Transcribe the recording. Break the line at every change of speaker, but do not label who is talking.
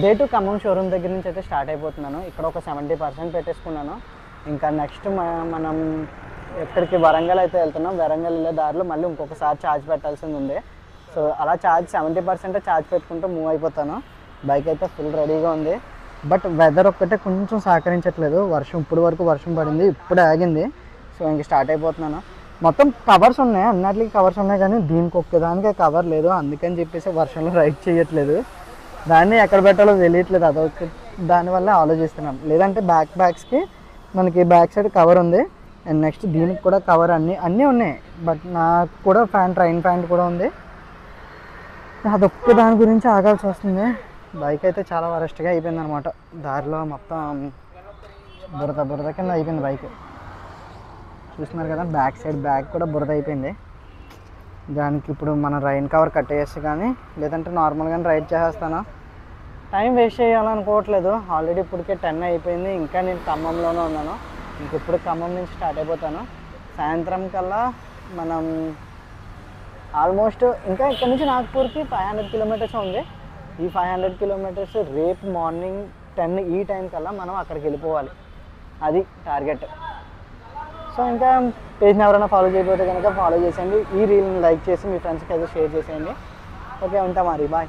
Day to Khammam showroom దగ్గర నుంచి అయితే స్టార్ట్ అయిపోతున్నాను. ఇక్కడ ఒక 70% పెట్టేసుకున్నాను. ఇంకా నెక్స్ట్ మనం ఎక్కడికి వరంగల్ అయితే వెళ్తున్నాం. వరంగల్ వెళ్ళే దారిలో మళ్ళీ ఇంకొకసారి ఛార్జ్ పెట్టాల్సింది ఉంది. సో అలా 70% ఛార్జ్ పెట్టుకుంటూ మూవ్ అయిపోతాను. బైక్ అయితే ఫుల్ రెడీగా ఉంది. బట్ వెదర్ ఒక్కటే కొంచెం సహకరించట్లేదు. ఇప్పుడు వరకు వర్షం పడింది, ఇప్పుడే ఆగింది. సో ఇంక స్టార్ట్ అయిపోతున్నాను. మొత్తం కవర్స్ ఉన్నాయి, అన్నిటికీ కవర్స్ ఉన్నాయి, కానీ దీనికి ఒక్కదానికే కవర్ లేదు. అందుకని చెప్పేసి వర్షంలో రైడ్ చేయట్లేదు. దాన్ని ఎక్కడ పెట్టాలో తెలియట్లేదు. అదొక దానివల్ల ఆలోచిస్తున్నాం. లేదంటే బ్యాగ్స్కి మనకి బ్యాక్ సైడ్ కవర్ ఉంది. అండ్ నెక్స్ట్ దీనికి కూడా కవర్ అన్నీ ఉన్నాయి. బట్ నాకు కూడా ట్రైన్ ప్యాంట్ కూడా ఉంది. అదొక్క దాని గురించి ఆగాల్సి వస్తుంది. బైక్ అయితే చాలా వరస్ట్గా అయిపోయింది అనమాట. దారిలో మొత్తం బురద కింద అయిపోయింది బైక్. చూస్తున్నారు కదా, బ్యాక్ సైడ్ బ్యాగ్ కూడా బురద అయిపోయింది. దానికి ఇప్పుడు మనం రైన్ కవర్ కట్టేసి కానీ లేదంటే నార్మల్గానే రైడ్ చేసేస్తాను. Time waste చేయాలనుకోవట్లేదు. ఆల్రెడీ ఇప్పటికే 10 అయిపోయింది. ఇంకా నేను ఖమ్మంలోనే ఉన్నాను. ఇంకెప్పుడు ఖమ్మం నుంచి స్టార్ట్ అయిపోతాను. సాయంత్రం కల్లా మనం ఆల్మోస్ట్ ఇంకా ఇక్కడ నుంచి నాగ్పూర్కి 500 కిలోమీటర్స్ ఉంది. ఈ 500 కిలోమీటర్స్ రేపు మార్నింగ్ 10 ఈ టైం కల్లా మనం అక్కడికి వెళ్ళిపోవాలి. అది టార్గెట్. సో ఇంకా పేజ్ని ఎవరైనా ఫాలో చేయకపోతే కనుక ఫాలో చేసేయండి. ఈ రీల్ని లైక్ చేసి మీ ఫ్రెండ్స్కి అయితే షేర్ చేసేయండి. ఓకే, ఉంటా మరి, బాయ్.